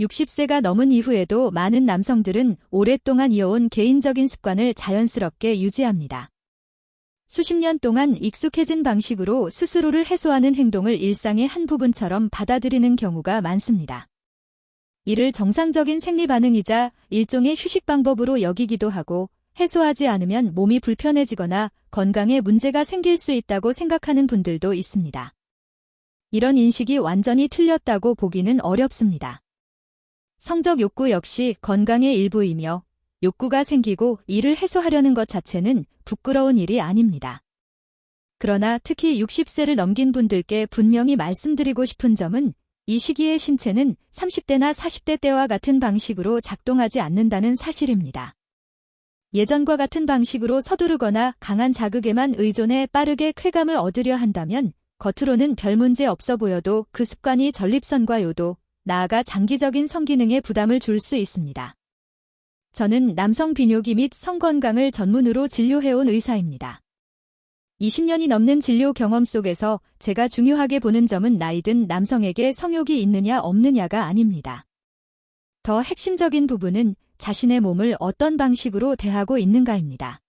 60세가 넘은 이후에도 많은 남성들은 오랫동안 이어온 개인적인 습관을 자연스럽게 유지합니다. 수십 년 동안 익숙해진 방식으로 스스로를 해소하는 행동을 일상의 한 부분처럼 받아들이는 경우가 많습니다. 이를 정상적인 생리 반응이자 일종의 휴식 방법으로 여기기도 하고, 해소하지 않으면 몸이 불편해지거나 건강에 문제가 생길 수 있다고 생각하는 분들도 있습니다. 이런 인식이 완전히 틀렸다고 보기는 어렵습니다. 성적 욕구 역시 건강의 일부이며, 욕구가 생기고 이를 해소하려는 것 자체는 부끄러운 일이 아닙니다. 그러나 특히 60세를 넘긴 분들께 분명히 말씀드리고 싶은 점은, 이 시기의 신체는 30대나 40대 때와 같은 방식으로 작동하지 않는다는 사실입니다. 예전과 같은 방식으로 서두르거나 강한 자극에만 의존해 빠르게 쾌감을 얻으려 한다면 겉으로는 별 문제 없어 보여도 그 습관이 전립선과 요도, 나아가 장기적인 성기능에 부담을 줄 수 있습니다. 저는 남성 비뇨기 및 성건강을 전문으로 진료해온 의사입니다. 20년이 넘는 진료 경험 속에서 제가 중요하게 보는 점은 나이든 남성에게 성욕이 있느냐 없느냐가 아닙니다. 더 핵심적인 부분은 자신의 몸을 어떤 방식으로 대하고 있는가입니다.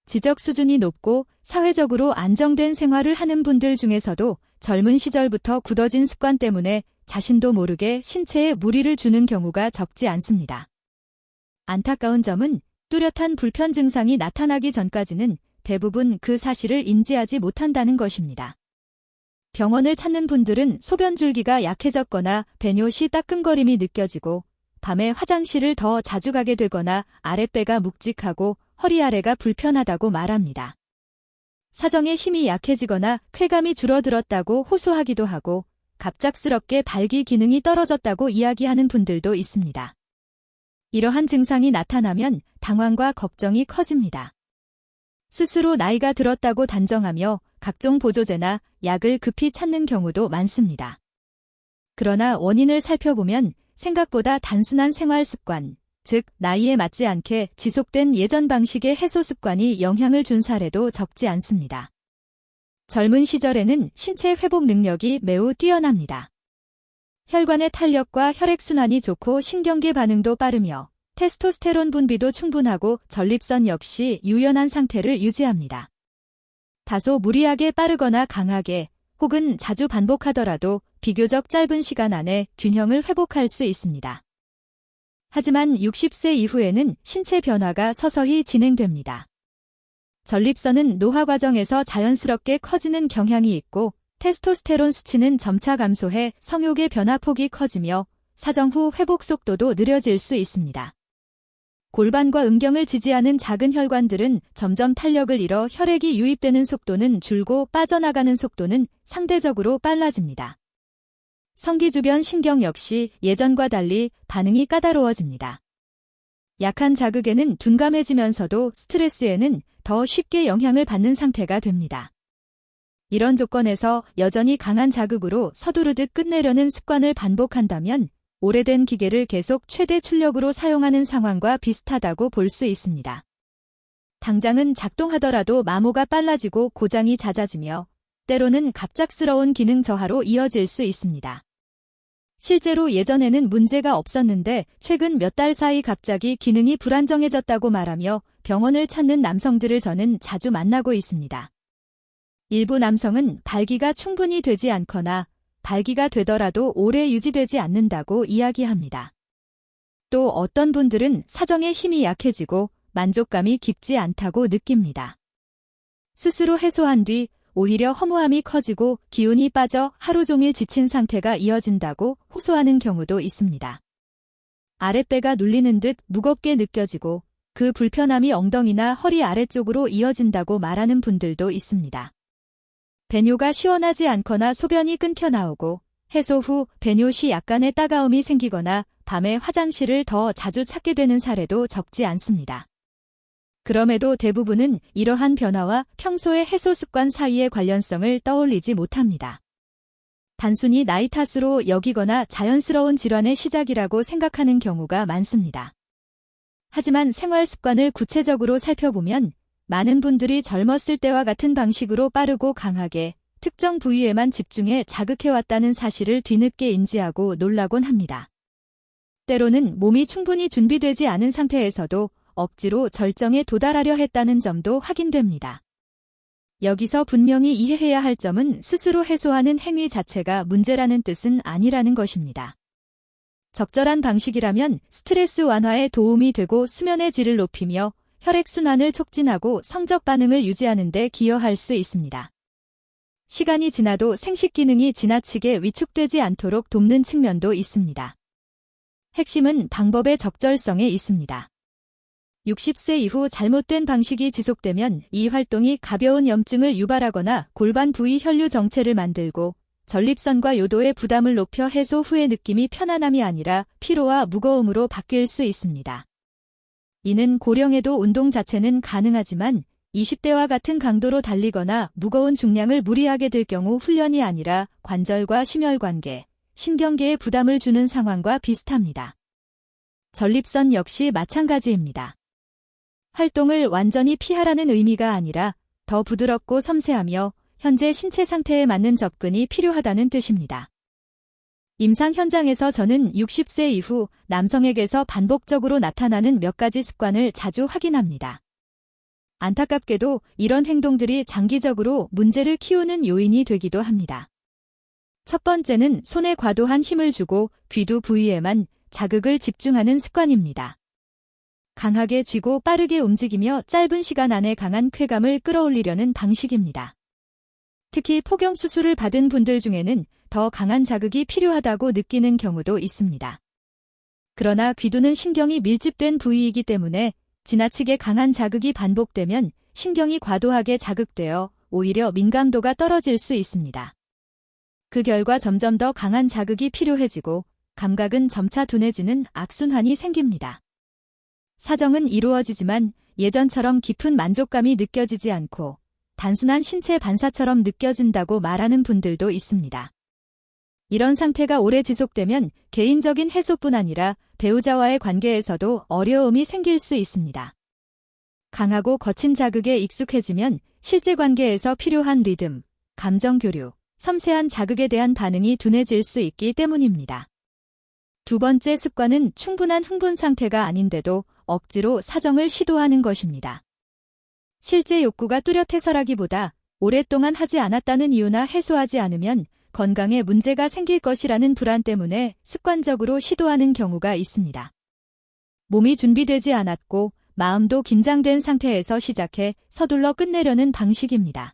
지적 수준이 높고 사회적으로 안정된 생활을 하는 분들 중에서도 젊은 시절부터 굳어진 습관 때문에 자신도 모르게 신체에 무리를 주는 경우가 적지 않습니다. 안타까운 점은 뚜렷한 불편 증상이 나타나기 전까지는 대부분 그 사실을 인지하지 못한다는 것입니다. 병원을 찾는 분들은 소변 줄기가 약해졌거나 배뇨 시 따끔거림이 느껴지고, 밤에 화장실을 더 자주 가게 되거나 아랫배가 묵직하고 허리 아래가 불편하다고 말합니다. 사정에 힘이 약해지거나 쾌감이 줄어들었다고 호소하기도 하고, 갑작스럽게 발기 기능이 떨어졌다고 이야기하는 분들도 있습니다. 이러한 증상이 나타나면 당황과 걱정이 커집니다. 스스로 나이가 들었다고 단정하며 각종 보조제나 약을 급히 찾는 경우도 많습니다. 그러나 원인을 살펴보면 생각보다 단순한 생활 습관, 즉 나이에 맞지 않게 지속된 예전 방식의 해소 습관이 영향을 준 사례도 적지 않습니다. 젊은 시절에는 신체 회복 능력이 매우 뛰어납니다. 혈관의 탄력과 혈액순환이 좋고 신경계 반응도 빠르며 테스토스테론 분비도 충분하고 전립선 역시 유연한 상태를 유지합니다. 다소 무리하게 빠르거나 강하게 혹은 자주 반복하더라도 비교적 짧은 시간 안에 균형을 회복할 수 있습니다. 하지만 60세 이후에는 신체 변화가 서서히 진행됩니다. 전립선은 노화 과정에서 자연스럽게 커지는 경향이 있고, 테스토스테론 수치는 점차 감소해 성욕의 변화폭이 커지며 사정 후 회복 속도도 느려질 수 있습니다. 골반과 음경을 지지하는 작은 혈관들은 점점 탄력을 잃어 혈액이 유입되는 속도는 줄고 빠져나가는 속도는 상대적으로 빨라집니다. 성기 주변 신경 역시 예전과 달리 반응이 까다로워집니다. 약한 자극에는 둔감해지면서도 스트레스에는 더 쉽게 영향을 받는 상태가 됩니다. 이런 조건에서 여전히 강한 자극으로 서두르듯 끝내려는 습관을 반복한다면 오래된 기계를 계속 최대 출력으로 사용하는 상황과 비슷하다고 볼 수 있습니다. 당장은 작동하더라도 마모가 빨라지고 고장이 잦아지며 때로는 갑작스러운 기능 저하로 이어질 수 있습니다. 실제로 예전에는 문제가 없었는데 최근 몇 달 사이 갑자기 기능이 불안정해졌다고 말하며 병원을 찾는 남성들을 저는 자주 만나고 있습니다. 일부 남성은 발기가 충분히 되지 않거나 발기가 되더라도 오래 유지되지 않는다고 이야기합니다. 또 어떤 분들은 사정에 힘이 약해지고 만족감이 깊지 않다고 느낍니다. 스스로 해소한 뒤 오히려 허무함이 커지고 기운이 빠져 하루 종일 지친 상태가 이어진다고 호소하는 경우도 있습니다. 아랫배가 눌리는 듯 무겁게 느껴지고 그 불편함이 엉덩이나 허리 아래쪽으로 이어진다고 말하는 분들도 있습니다. 배뇨가 시원하지 않거나 소변이 끊겨 나오고 해소 후 배뇨 시 약간의 따가움이 생기거나 밤에 화장실을 더 자주 찾게 되는 사례도 적지 않습니다. 그럼에도 대부분은 이러한 변화와 평소의 해소 습관 사이의 관련성을 떠올리지 못합니다. 단순히 나이 탓으로 여기거나 자연스러운 질환의 시작이라고 생각하는 경우가 많습니다. 하지만 생활 습관을 구체적으로 살펴보면 많은 분들이 젊었을 때와 같은 방식으로 빠르고 강하게 특정 부위에만 집중해 자극해왔다는 사실을 뒤늦게 인지하고 놀라곤 합니다. 때로는 몸이 충분히 준비되지 않은 상태에서도 억지로 절정에 도달하려 했다는 점도 확인됩니다. 여기서 분명히 이해해야 할 점은 스스로 해소하는 행위 자체가 문제라는 뜻은 아니라는 것입니다. 적절한 방식이라면 스트레스 완화에 도움이 되고 수면의 질을 높이며 혈액순환을 촉진하고 성적 반응을 유지하는 데 기여할 수 있습니다. 시간이 지나도 생식 기능이 지나치게 위축되지 않도록 돕는 측면도 있습니다. 핵심은 방법의 적절성에 있습니다. 60세 이후 잘못된 방식이 지속되면 이 활동이 가벼운 염증을 유발하거나 골반 부위 혈류 정체를 만들고 전립선과 요도의 부담을 높여 해소 후의 느낌이 편안함이 아니라 피로와 무거움으로 바뀔 수 있습니다. 이는 고령에도 운동 자체는 가능하지만 20대와 같은 강도로 달리거나 무거운 중량을 무리하게 들 경우 훈련이 아니라 관절과 심혈관계, 신경계에 부담을 주는 상황과 비슷합니다. 전립선 역시 마찬가지입니다. 활동을 완전히 피하라는 의미가 아니라 더 부드럽고 섬세하며 현재 신체 상태에 맞는 접근이 필요하다는 뜻입니다. 임상 현장에서 저는 60세 이후 남성에게서 반복적으로 나타나는 몇 가지 습관을 자주 확인합니다. 안타깝게도 이런 행동들이 장기적으로 문제를 키우는 요인이 되기도 합니다. 첫 번째는 손에 과도한 힘을 주고 귀두 부위에만 자극을 집중하는 습관입니다. 강하게 쥐고 빠르게 움직이며 짧은 시간 안에 강한 쾌감을 끌어올리려는 방식입니다. 특히 폭경 수술을 받은 분들 중에는 더 강한 자극이 필요하다고 느끼는 경우도 있습니다. 그러나 귀두는 신경이 밀집된 부위이기 때문에 지나치게 강한 자극이 반복되면 신경이 과도하게 자극되어 오히려 민감도가 떨어질 수 있습니다. 그 결과 점점 더 강한 자극이 필요해지고 감각은 점차 둔해지는 악순환이 생깁니다. 사정은 이루어지지만 예전처럼 깊은 만족감이 느껴지지 않고 단순한 신체 반사처럼 느껴진다고 말하는 분들도 있습니다. 이런 상태가 오래 지속되면 개인적인 해소뿐 아니라 배우자와의 관계에서도 어려움이 생길 수 있습니다. 강하고 거친 자극에 익숙해지면 실제 관계에서 필요한 리듬, 감정 교류, 섬세한 자극에 대한 반응이 둔해질 수 있기 때문입니다. 두 번째 습관은 충분한 흥분 상태가 아닌데도 억지로 사정을 시도하는 것입니다. 실제 욕구가 뚜렷해서라기보다 오랫동안 하지 않았다는 이유나 해소하지 않으면 건강에 문제가 생길 것이라는 불안 때문에 습관적으로 시도하는 경우가 있습니다. 몸이 준비되지 않았고 마음도 긴장된 상태에서 시작해 서둘러 끝내려는 방식입니다.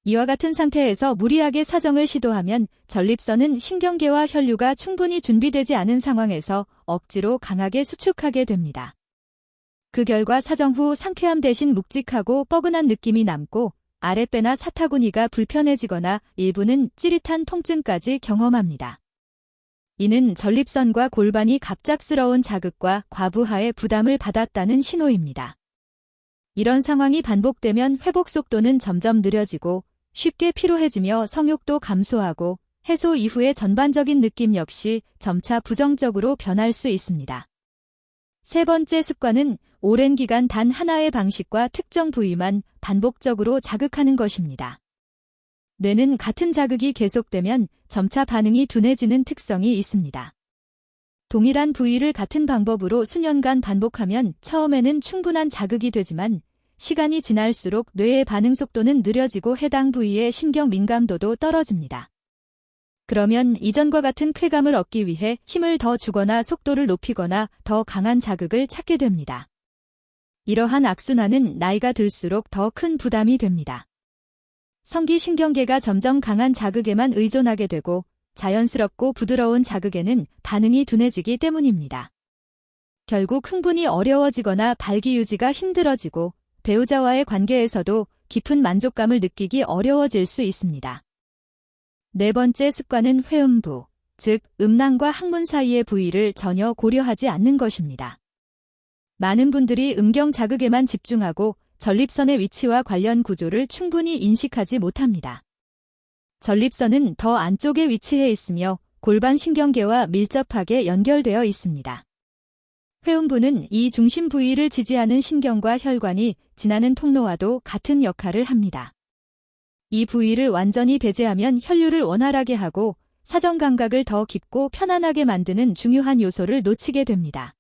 이와 같은 상태에서 무리하게 사정을 시도하면 전립선은 신경계와 혈류가 충분히 준비되지 않은 상황에서 억지로 강하게 수축하게 됩니다. 그 결과 사정 후 상쾌함 대신 묵직하고 뻐근한 느낌이 남고 아랫배나 사타구니가 불편해지거나 일부는 찌릿한 통증까지 경험합니다. 이는 전립선과 골반이 갑작스러운 자극과 과부하의 부담을 받았다는 신호입니다. 이런 상황이 반복되면 회복 속도는 점점 느려지고 쉽게 피로해지며 성욕도 감소하고 해소 이후의 전반적인 느낌 역시 점차 부정적으로 변할 수 있습니다. 세 번째 습관은 오랜 기간 단 하나의 방식과 특정 부위만 반복적으로 자극하는 것입니다. 뇌는 같은 자극이 계속되면 점차 반응이 둔해지는 특성이 있습니다. 동일한 부위를 같은 방법으로 수년간 반복하면 처음에는 충분한 자극이 되지만 시간이 지날수록 뇌의 반응 속도는 느려지고 해당 부위의 신경 민감도도 떨어집니다. 그러면 이전과 같은 쾌감을 얻기 위해 힘을 더 주거나 속도를 높이거나 더 강한 자극을 찾게 됩니다. 이러한 악순환은 나이가 들수록 더 큰 부담이 됩니다. 성기신경계가 점점 강한 자극에만 의존하게 되고 자연스럽고 부드러운 자극에는 반응이 둔해지기 때문입니다. 결국 흥분이 어려워지거나 발기유지가 힘들어지고 배우자와의 관계에서도 깊은 만족감을 느끼기 어려워질 수 있습니다. 네 번째 습관은 회음부, 즉 음낭과 항문 사이의 부위를 전혀 고려하지 않는 것입니다. 많은 분들이 음경 자극에만 집중하고 전립선의 위치와 관련 구조를 충분히 인식하지 못합니다. 전립선은 더 안쪽에 위치해 있으며 골반 신경계와 밀접하게 연결되어 있습니다. 회음부는 이 중심 부위를 지지하는 신경과 혈관이 지나는 통로와도 같은 역할을 합니다. 이 부위를 완전히 배제하면 혈류를 원활하게 하고 사정 감각을 더 깊고 편안하게 만드는 중요한 요소를 놓치게 됩니다.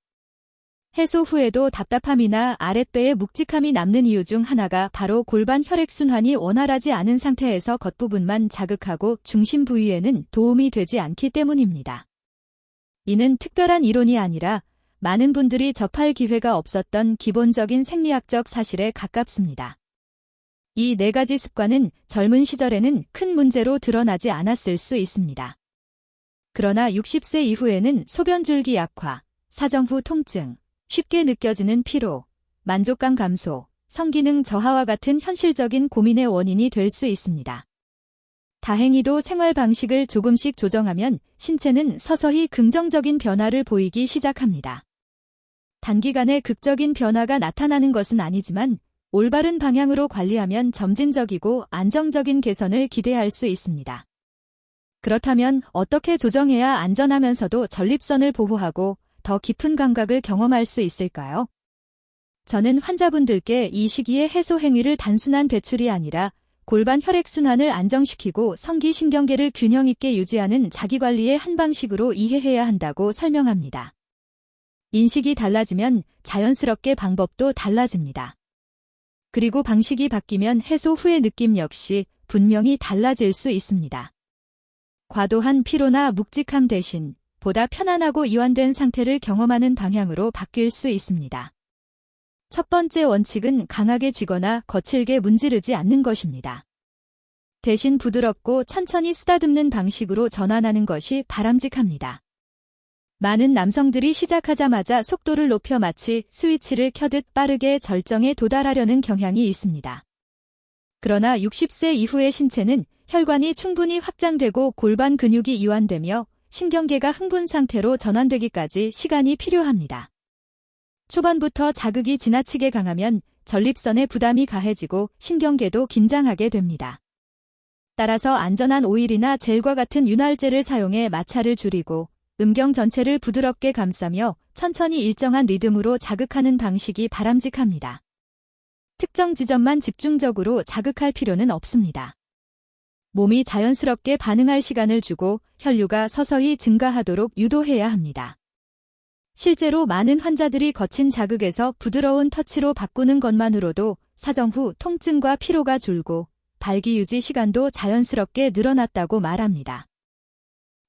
해소 후에도 답답함이나 아랫배의 묵직함이 남는 이유 중 하나가 바로 골반 혈액순환이 원활하지 않은 상태에서 겉부분만 자극하고 중심 부위에는 도움이 되지 않기 때문입니다. 이는 특별한 이론이 아니라 많은 분들이 접할 기회가 없었던 기본적인 생리학적 사실에 가깝습니다. 이 4가지 습관은 젊은 시절에는 큰 문제로 드러나지 않았을 수 있습니다. 그러나 60세 이후에는 소변줄기 약화, 사정 후 통증, 쉽게 느껴지는 피로, 만족감 감소, 성기능 저하와 같은 현실적인 고민의 원인이 될 수 있습니다. 다행히도 생활 방식을 조금씩 조정하면 신체는 서서히 긍정적인 변화를 보이기 시작합니다. 단기간에 극적인 변화가 나타나는 것은 아니지만 올바른 방향으로 관리하면 점진적이고 안정적인 개선을 기대할 수 있습니다. 그렇다면 어떻게 조정해야 안전하면서도 전립선을 보호하고 더 깊은 감각을 경험할 수 있을까요? 저는 환자분들께 이 시기에 해소 행위를 단순한 배출이 아니라 골반 혈액순환을 안정시키고 성기신경계를 균형 있게 유지하는 자기관리의 한 방식으로 이해해야 한다고 설명합니다. 인식이 달라지면 자연스럽게 방법도 달라집니다. 그리고 방식이 바뀌면 해소 후의 느낌 역시 분명히 달라질 수 있습니다. 과도한 피로나 묵직함 대신 보다 편안하고 이완된 상태를 경험하는 방향으로 바뀔 수 있습니다. 첫 번째 원칙은 강하게 쥐거나 거칠게 문지르지 않는 것입니다. 대신 부드럽고 천천히 쓰다듬는 방식으로 전환하는 것이 바람직합니다. 많은 남성들이 시작하자마자 속도를 높여 마치 스위치를 켜듯 빠르게 절정에 도달하려는 경향이 있습니다. 그러나 60세 이후의 신체는 혈관이 충분히 확장되고 골반 근육이 이완되며 신경계가 흥분 상태로 전환되기까지 시간이 필요합니다. 초반부터 자극이 지나치게 강하면 전립선에 부담이 가해지고 신경계도 긴장하게 됩니다. 따라서 안전한 오일이나 젤과 같은 윤활제를 사용해 마찰을 줄이고 음경 전체를 부드럽게 감싸며 천천히 일정한 리듬으로 자극하는 방식이 바람직합니다. 특정 지점만 집중적으로 자극할 필요는 없습니다. 몸이 자연스럽게 반응할 시간을 주고 혈류가 서서히 증가하도록 유도해야 합니다. 실제로 많은 환자들이 거친 자극에서 부드러운 터치로 바꾸는 것만으로도 사정 후 통증과 피로가 줄고 발기 유지 시간도 자연스럽게 늘어났다고 말합니다.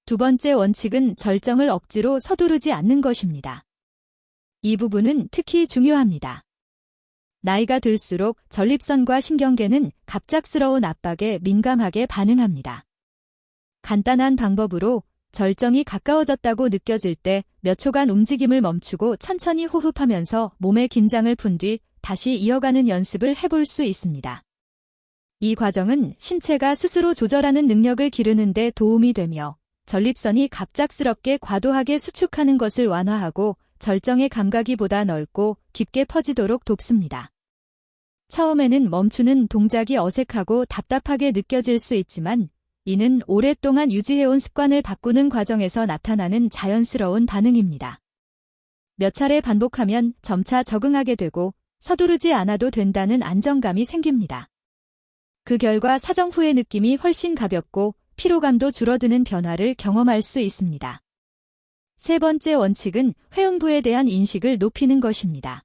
두 번째 원칙은 절정을 억지로 서두르지 않는 것입니다. 이 부분은 특히 중요합니다. 나이가 들수록 전립선과 신경계는 갑작스러운 압박에 민감하게 반응합니다. 간단한 방법으로 절정이 가까워졌다고 느껴질 때 몇 초간 움직임을 멈추고 천천히 호흡하면서 몸의 긴장을 푼 뒤 다시 이어가는 연습을 해볼 수 있습니다. 이 과정은 신체가 스스로 조절하는 능력을 기르는 데 도움이 되며 전립선이 갑작스럽게 과도하게 수축하는 것을 완화하고 절정의 감각이 보다 넓고 깊게 퍼지도록 돕습니다. 처음에는 멈추는 동작이 어색하고 답답하게 느껴질 수 있지만 이는 오랫동안 유지해온 습관을 바꾸는 과정에서 나타나는 자연스러운 반응입니다. 몇 차례 반복하면 점차 적응하게 되고 서두르지 않아도 된다는 안정감이 생깁니다. 그 결과 사정 후의 느낌이 훨씬 가볍고 피로감도 줄어드는 변화를 경험할 수 있습니다. 세 번째 원칙은 회음부에 대한 인식을 높이는 것입니다.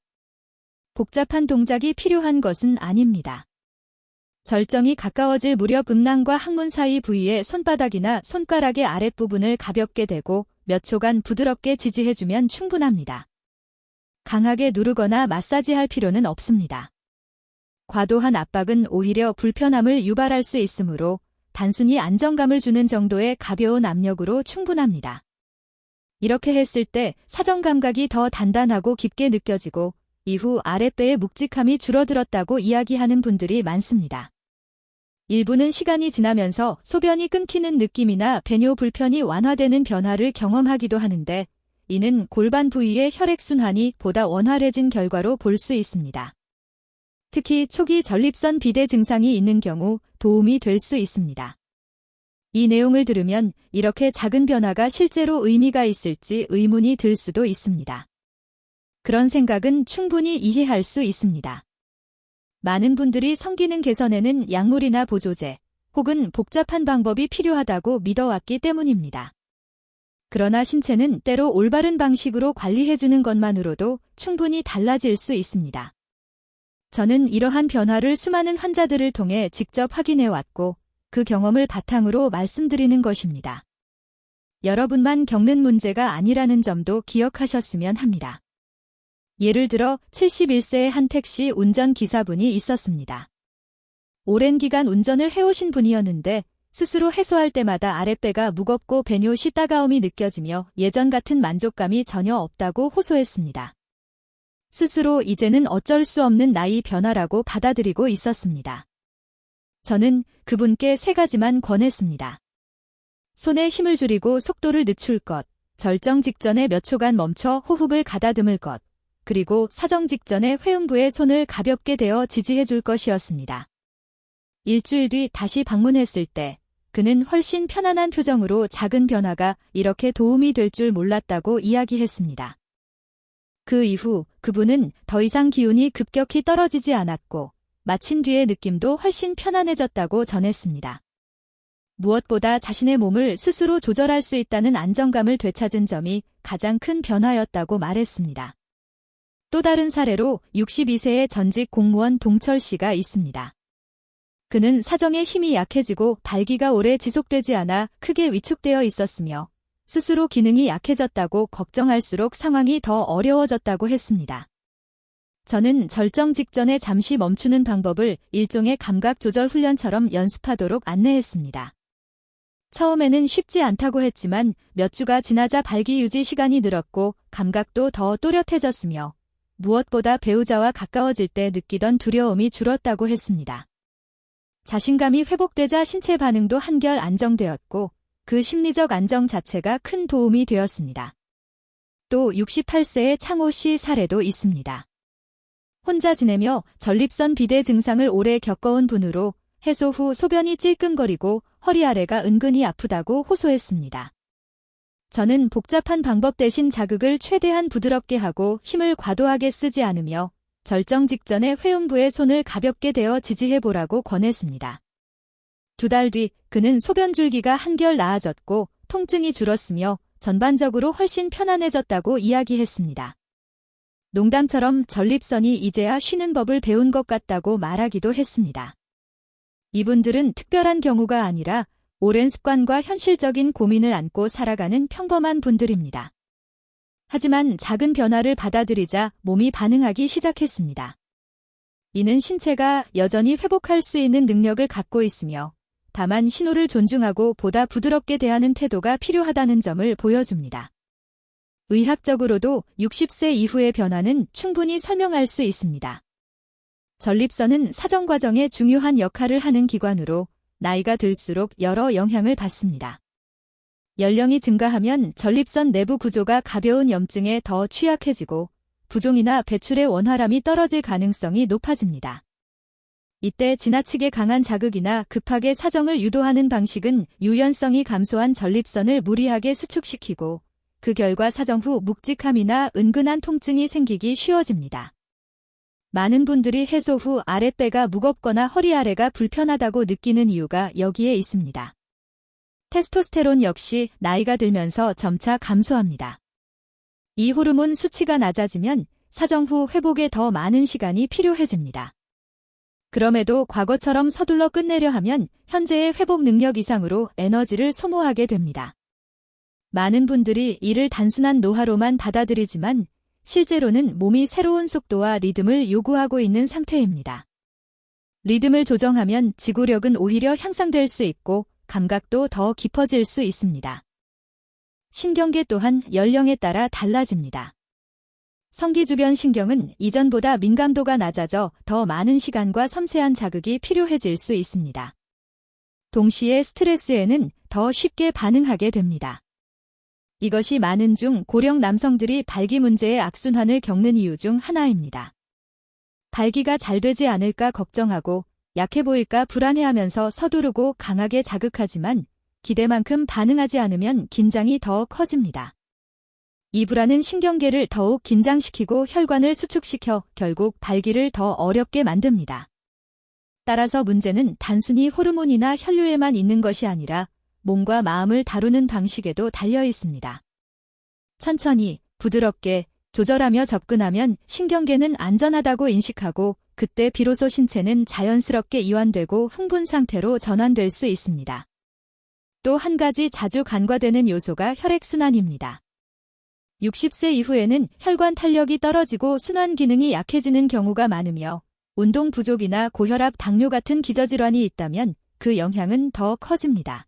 복잡한 동작이 필요한 것은 아닙니다. 절정이 가까워질 무렵 음낭과 항문 사이 부위의 손바닥이나 손가락의 아랫부분을 가볍게 대고 몇 초간 부드럽게 지지해주면 충분합니다. 강하게 누르거나 마사지할 필요는 없습니다. 과도한 압박은 오히려 불편함을 유발할 수 있으므로 단순히 안정감을 주는 정도의 가벼운 압력으로 충분합니다. 이렇게 했을 때 사정 감각이 더 단단하고 깊게 느껴지고 이후 아랫배의 묵직함이 줄어들었다고 이야기하는 분들이 많습니다. 일부는 시간이 지나면서 소변이 끊기는 느낌이나 배뇨 불편이 완화되는 변화를 경험하기도 하는데 이는 골반 부위의 혈액순환이 보다 원활해진 결과로 볼 수 있습니다. 특히 초기 전립선 비대 증상이 있는 경우 도움이 될 수 있습니다. 이 내용을 들으면 이렇게 작은 변화가 실제로 의미가 있을지 의문이 들 수도 있습니다. 그런 생각은 충분히 이해할 수 있습니다. 많은 분들이 성기능 개선에는 약물이나 보조제, 혹은 복잡한 방법이 필요하다고 믿어왔기 때문입니다. 그러나 신체는 때로 올바른 방식으로 관리해주는 것만으로도 충분히 달라질 수 있습니다. 저는 이러한 변화를 수많은 환자들을 통해 직접 확인해왔고 그 경험을 바탕으로 말씀드리는 것입니다. 여러분만 겪는 문제가 아니라는 점도 기억하셨으면 합니다. 예를 들어 71세의 한 택시 운전기사분이 있었습니다. 오랜 기간 운전을 해오신 분이었는데 스스로 해소할 때마다 아랫배가 무겁고 배뇨시 따가움이 느껴지며 예전 같은 만족감이 전혀 없다고 호소했습니다. 스스로 이제는 어쩔 수 없는 나이 변화라고 받아들이고 있었습니다. 저는 그분께 3가지만 권했습니다. 손에 힘을 줄이고 속도를 늦출 것, 절정 직전에 몇 초간 멈춰 호흡을 가다듬을 것, 그리고 사정 직전에 회음부에 손을 가볍게 대어 지지해줄 것이었습니다. 일주일 뒤 다시 방문했을 때 그는 훨씬 편안한 표정으로 작은 변화가 이렇게 도움이 될 줄 몰랐다고 이야기했습니다. 그 이후 그분은 더 이상 기운이 급격히 떨어지지 않았고 마친 뒤의 느낌도 훨씬 편안해졌다고 전했습니다. 무엇보다 자신의 몸을 스스로 조절할 수 있다는 안정감을 되찾은 점이 가장 큰 변화였다고 말했습니다. 또 다른 사례로 62세의 전직 공무원 동철 씨가 있습니다. 그는 사정에 힘이 약해지고 발기가 오래 지속되지 않아 크게 위축되어 있었으며 스스로 기능이 약해졌다고 걱정할수록 상황이 더 어려워졌다고 했습니다. 저는 절정 직전에 잠시 멈추는 방법을 일종의 감각 조절 훈련처럼 연습하도록 안내했습니다. 처음에는 쉽지 않다고 했지만 몇 주가 지나자 발기 유지 시간이 늘었고 감각도 더 또렷해졌으며 무엇보다 배우자와 가까워질 때 느끼던 두려움이 줄었다고 했습니다. 자신감이 회복되자 신체 반응도 한결 안정되었고 그 심리적 안정 자체가 큰 도움이 되었습니다. 또 68세의 창호 씨 사례도 있습니다. 혼자 지내며 전립선 비대 증상을 오래 겪어온 분으로 해소 후 소변이 찔끔거리고 허리 아래가 은근히 아프다고 호소했습니다. 저는 복잡한 방법 대신 자극을 최대한 부드럽게 하고 힘을 과도하게 쓰지 않으며 절정 직전에 회음부에 손을 가볍게 대어 지지해보라고 권했습니다. 2달 뒤 그는 소변 줄기가 한결 나아졌고 통증이 줄었으며 전반적으로 훨씬 편안해졌다고 이야기했습니다. 농담처럼 전립선이 이제야 쉬는 법을 배운 것 같다고 말하기도 했습니다. 이분들은 특별한 경우가 아니라 오랜 습관과 현실적인 고민을 안고 살아가는 평범한 분들입니다. 하지만 작은 변화를 받아들이자 몸이 반응하기 시작했습니다. 이는 신체가 여전히 회복할 수 있는 능력을 갖고 있으며 다만 신호를 존중하고 보다 부드럽게 대하는 태도가 필요하다는 점을 보여줍니다. 의학적으로도 60세 이후의 변화는 충분히 설명할 수 있습니다. 전립선은 사정 과정에 중요한 역할을 하는 기관으로 나이가 들수록 여러 영향을 받습니다. 연령이 증가하면 전립선 내부 구조가 가벼운 염증에 더 취약해지고 부종이나 배출의 원활함이 떨어질 가능성이 높아집니다. 이때 지나치게 강한 자극이나 급하게 사정을 유도하는 방식은 유연성이 감소한 전립선을 무리하게 수축시키고 그 결과 사정 후 묵직함이나 은근한 통증이 생기기 쉬워집니다. 많은 분들이 해소 후 아랫배가 무겁거나 허리 아래가 불편하다고 느끼는 이유가 여기에 있습니다. 테스토스테론 역시 나이가 들면서 점차 감소합니다. 이 호르몬 수치가 낮아지면 사정 후 회복에 더 많은 시간이 필요해집니다. 그럼에도 과거처럼 서둘러 끝내려 하면 현재의 회복 능력 이상으로 에너지를 소모하게 됩니다. 많은 분들이 이를 단순한 노화로만 받아들이지만 실제로는 몸이 새로운 속도와 리듬을 요구하고 있는 상태입니다. 리듬을 조정하면 지구력은 오히려 향상될 수 있고 감각도 더 깊어질 수 있습니다. 신경계 또한 연령에 따라 달라집니다. 성기 주변 신경은 이전보다 민감도가 낮아져 더 많은 시간과 섬세한 자극이 필요해질 수 있습니다. 동시에 스트레스에는 더 쉽게 반응하게 됩니다. 이것이 많은 중 고령 남성들이 발기 문제의 악순환을 겪는 이유 중 하나입니다. 발기가 잘 되지 않을까 걱정하고 약해 보일까 불안해하면서 서두르고 강하게 자극하지만 기대만큼 반응하지 않으면 긴장이 더 커집니다. 이 불안은 신경계를 더욱 긴장시키고 혈관을 수축시켜 결국 발기를 더 어렵게 만듭니다. 따라서 문제는 단순히 호르몬이나 혈류에만 있는 것이 아니라 몸과 마음을 다루는 방식에도 달려 있습니다. 천천히, 부드럽게, 조절하며 접근하면 신경계는 안전하다고 인식하고 그때 비로소 신체는 자연스럽게 이완되고 흥분 상태로 전환될 수 있습니다. 또 한 가지 자주 간과되는 요소가 혈액순환입니다. 60세 이후에는 혈관 탄력이 떨어지고 순환 기능이 약해지는 경우가 많으며 운동 부족이나 고혈압, 당뇨 같은 기저질환이 있다면 그 영향은 더 커집니다.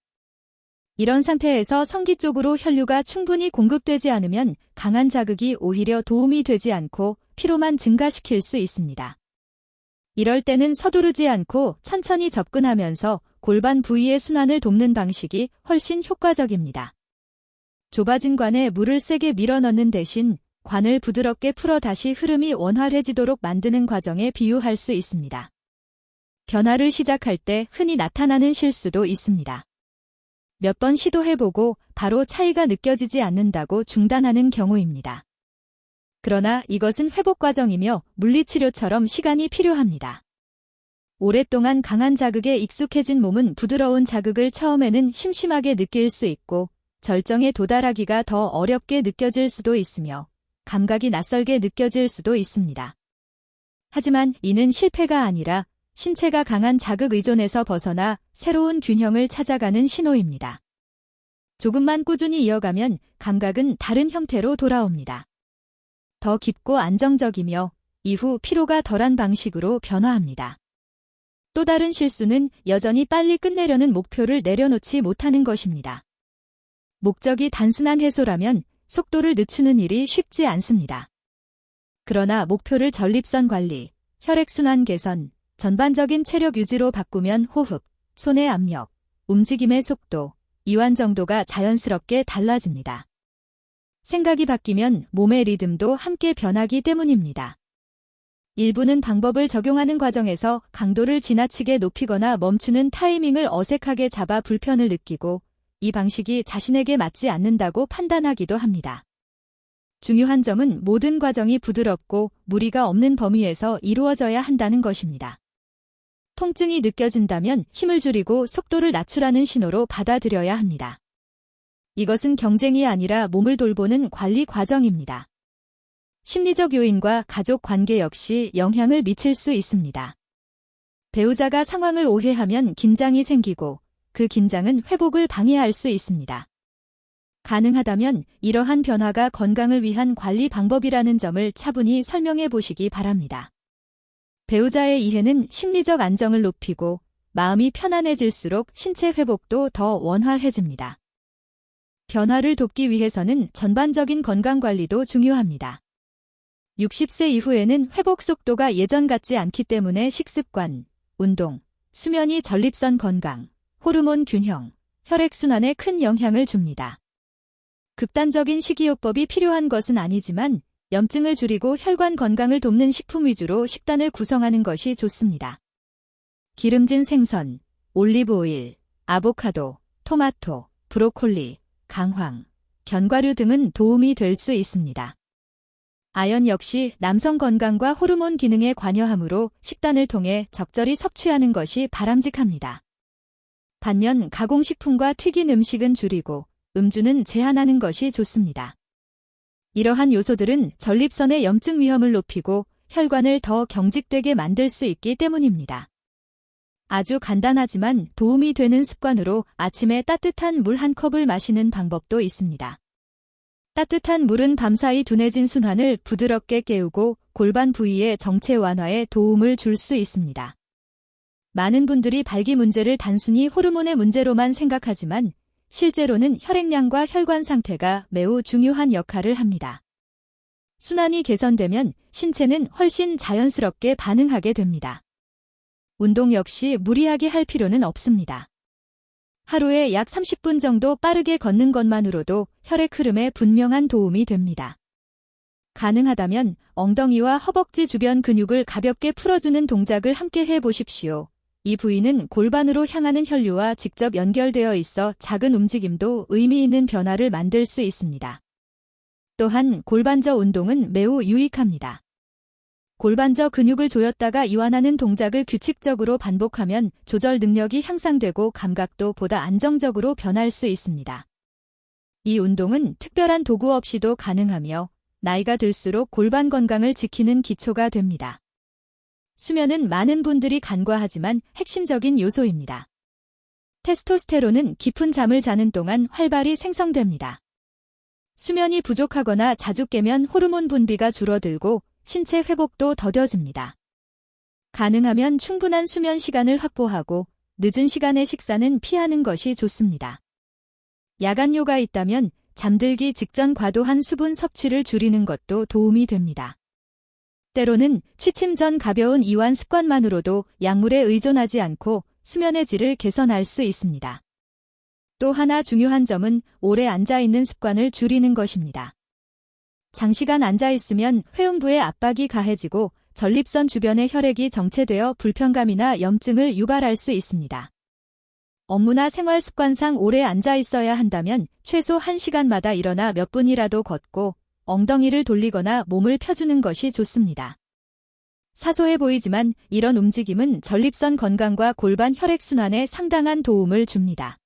이런 상태에서 성기 쪽으로 혈류가 충분히 공급되지 않으면 강한 자극이 오히려 도움이 되지 않고 피로만 증가시킬 수 있습니다. 이럴 때는 서두르지 않고 천천히 접근하면서 골반 부위의 순환을 돕는 방식이 훨씬 효과적입니다. 좁아진 관에 물을 세게 밀어넣는 대신 관을 부드럽게 풀어 다시 흐름이 원활해지도록 만드는 과정에 비유할 수 있습니다. 변화를 시작할 때 흔히 나타나는 실수도 있습니다. 몇 번 시도해보고 바로 차이가 느껴지지 않는다고 중단하는 경우입니다. 그러나 이것은 회복 과정이며 물리치료처럼 시간이 필요합니다. 오랫동안 강한 자극에 익숙해진 몸은 부드러운 자극을 처음에는 심심하게 느낄 수 있고 절정에 도달하기가 더 어렵게 느껴질 수도 있으며 감각이 낯설게 느껴질 수도 있습니다. 하지만 이는 실패가 아니라 신체가 강한 자극 의존에서 벗어나 새로운 균형을 찾아가는 신호입니다. 조금만 꾸준히 이어가면 감각은 다른 형태로 돌아옵니다. 더 깊고 안정적이며 이후 피로가 덜한 방식으로 변화합니다. 또 다른 실수는 여전히 빨리 끝내려는 목표를 내려놓지 못하는 것입니다. 목적이 단순한 해소라면 속도를 늦추는 일이 쉽지 않습니다. 그러나 목표를 전립선 관리, 혈액순환 개선, 전반적인 체력 유지로 바꾸면 호흡, 손의 압력, 움직임의 속도, 이완 정도가 자연스럽게 달라집니다. 생각이 바뀌면 몸의 리듬도 함께 변하기 때문입니다. 일부는 방법을 적용하는 과정에서 강도를 지나치게 높이거나 멈추는 타이밍을 어색하게 잡아 불편을 느끼고 이 방식이 자신에게 맞지 않는다고 판단하기도 합니다. 중요한 점은 모든 과정이 부드럽고 무리가 없는 범위에서 이루어져야 한다는 것입니다. 통증이 느껴진다면 힘을 줄이고 속도를 낮추라는 신호로 받아들여야 합니다. 이것은 경쟁이 아니라 몸을 돌보는 관리 과정입니다. 심리적 요인과 가족 관계 역시 영향을 미칠 수 있습니다. 배우자가 상황을 오해하면 긴장이 생기고 그 긴장은 회복을 방해할 수 있습니다. 가능하다면 이러한 변화가 건강을 위한 관리 방법이라는 점을 차분히 설명해 보시기 바랍니다. 배우자의 이해는 심리적 안정을 높이고 마음이 편안해질수록 신체 회복도 더 원활해집니다. 변화를 돕기 위해서는 전반적인 건강관리도 중요합니다. 60세 이후에는 회복 속도가 예전 같지 않기 때문에 식습관, 운동, 수면이 전립선 건강, 호르몬 균형, 혈액순환에 큰 영향을 줍니다. 극단적인 식이요법이 필요한 것은 아니지만 염증을 줄이고 혈관 건강을 돕는 식품 위주로 식단을 구성하는 것이 좋습니다. 기름진 생선, 올리브오일, 아보카도, 토마토, 브로콜리, 강황, 견과류 등은 도움이 될 수 있습니다. 아연 역시 남성 건강과 호르몬 기능에 관여하므로 식단을 통해 적절히 섭취하는 것이 바람직합니다. 반면 가공식품과 튀긴 음식은 줄이고 음주는 제한하는 것이 좋습니다. 이러한 요소들은 전립선의 염증 위험을 높이고 혈관을 더 경직되게 만들 수 있기 때문입니다. 아주 간단하지만 도움이 되는 습관으로 아침에 따뜻한 물 한 컵을 마시는 방법도 있습니다. 따뜻한 물은 밤사이 둔해진 순환을 부드럽게 깨우고 골반 부위의 정체 완화에 도움을 줄 수 있습니다. 많은 분들이 발기 문제를 단순히 호르몬의 문제로만 생각하지만 실제로는 혈액량과 혈관 상태가 매우 중요한 역할을 합니다. 순환이 개선되면 신체는 훨씬 자연스럽게 반응하게 됩니다. 운동 역시 무리하게 할 필요는 없습니다. 하루에 약 30분 정도 빠르게 걷는 것만으로도 혈액 흐름에 분명한 도움이 됩니다. 가능하다면 엉덩이와 허벅지 주변 근육을 가볍게 풀어주는 동작을 함께 해보십시오. 이 부위는 골반으로 향하는 혈류와 직접 연결되어 있어 작은 움직임도 의미 있는 변화를 만들 수 있습니다. 또한 골반저 운동은 매우 유익합니다. 골반저 근육을 조였다가 이완하는 동작을 규칙적으로 반복하면 조절 능력이 향상되고 감각도 보다 안정적으로 변할 수 있습니다. 이 운동은 특별한 도구 없이도 가능하며 나이가 들수록 골반 건강을 지키는 기초가 됩니다. 수면은 많은 분들이 간과하지만 핵심적인 요소입니다. 테스토스테론은 깊은 잠을 자는 동안 활발히 생성됩니다. 수면이 부족하거나 자주 깨면 호르몬 분비가 줄어들고 신체 회복도 더뎌집니다. 가능하면 충분한 수면 시간을 확보하고 늦은 시간의 식사는 피하는 것이 좋습니다. 야간요가 있다면 잠들기 직전 과도한 수분 섭취를 줄이는 것도 도움이 됩니다. 때로는 취침 전 가벼운 이완 습관만으로도 약물에 의존하지 않고 수면의 질을 개선할 수 있습니다. 또 하나 중요한 점은 오래 앉아있는 습관을 줄이는 것입니다. 장시간 앉아있으면 회음부에 압박이 가해지고 전립선 주변의 혈액이 정체되어 불편감이나 염증을 유발할 수 있습니다. 업무나 생활 습관상 오래 앉아있어야 한다면 최소 1시간마다 일어나 몇 분이라도 걷고 엉덩이를 돌리거나 몸을 펴주는 것이 좋습니다. 사소해 보이지만 이런 움직임은 전립선 건강과 골반 혈액순환에 상당한 도움을 줍니다.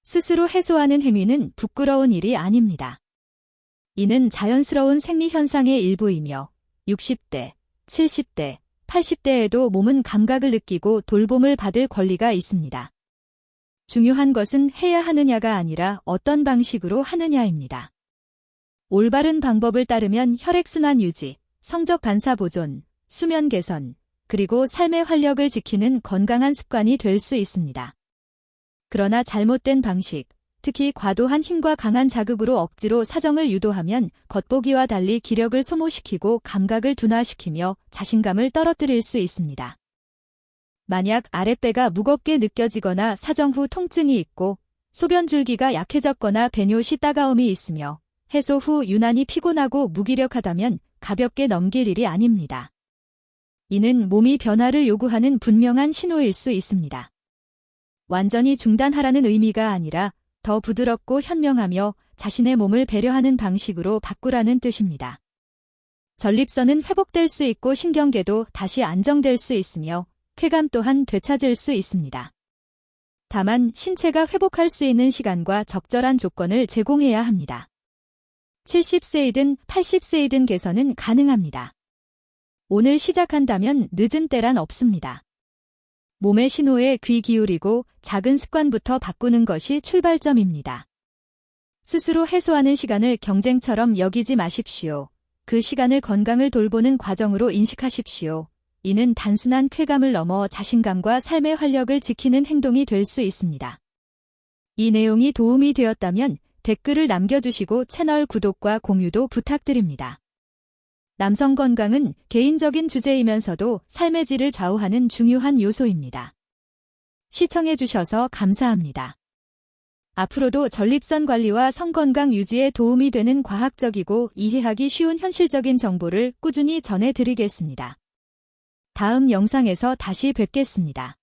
스스로 해소하는 행위는 부끄러운 일이 아닙니다. 이는 자연스러운 생리 현상의 일부이며 60대, 70대, 80대에도 몸은 감각을 느끼고 돌봄을 받을 권리가 있습니다. 중요한 것은 해야 하느냐가 아니라 어떤 방식으로 하느냐입니다. 올바른 방법을 따르면 혈액순환 유지, 성적 반사 보존, 수면 개선, 그리고 삶의 활력을 지키는 건강한 습관이 될 수 있습니다. 그러나 잘못된 방식, 특히 과도한 힘과 강한 자극으로 억지로 사정을 유도하면 겉보기와 달리 기력을 소모시키고 감각을 둔화시키며 자신감을 떨어뜨릴 수 있습니다. 만약 아랫배가 무겁게 느껴지거나 사정 후 통증이 있고 소변 줄기가 약해졌거나 배뇨시 따가움이 있으며 해소 후 유난히 피곤하고 무기력하다면 가볍게 넘길 일이 아닙니다. 이는 몸이 변화를 요구하는 분명한 신호일 수 있습니다. 완전히 중단하라는 의미가 아니라 더 부드럽고 현명하며 자신의 몸을 배려하는 방식으로 바꾸라는 뜻입니다. 전립선은 회복될 수 있고 신경계도 다시 안정될 수 있으며 쾌감 또한 되찾을 수 있습니다. 다만 신체가 회복할 수 있는 시간과 적절한 조건을 제공해야 합니다. 70세이든 80세이든 개선은 가능합니다. 오늘 시작한다면 늦은 때란 없습니다. 몸의 신호에 귀 기울이고 작은 습관부터 바꾸는 것이 출발점입니다. 스스로 해소하는 시간을 경쟁처럼 여기지 마십시오. 그 시간을 건강을 돌보는 과정으로 인식하십시오. 이는 단순한 쾌감을 넘어 자신감과 삶의 활력을 지키는 행동이 될 수 있습니다. 이 내용이 도움이 되었다면 댓글을 남겨주시고 채널 구독과 공유도 부탁드립니다. 남성 건강은 개인적인 주제이면서도 삶의 질을 좌우하는 중요한 요소입니다. 시청해주셔서 감사합니다. 앞으로도 전립선 관리와 성건강 유지에 도움이 되는 과학적이고 이해하기 쉬운 현실적인 정보를 꾸준히 전해드리겠습니다. 다음 영상에서 다시 뵙겠습니다.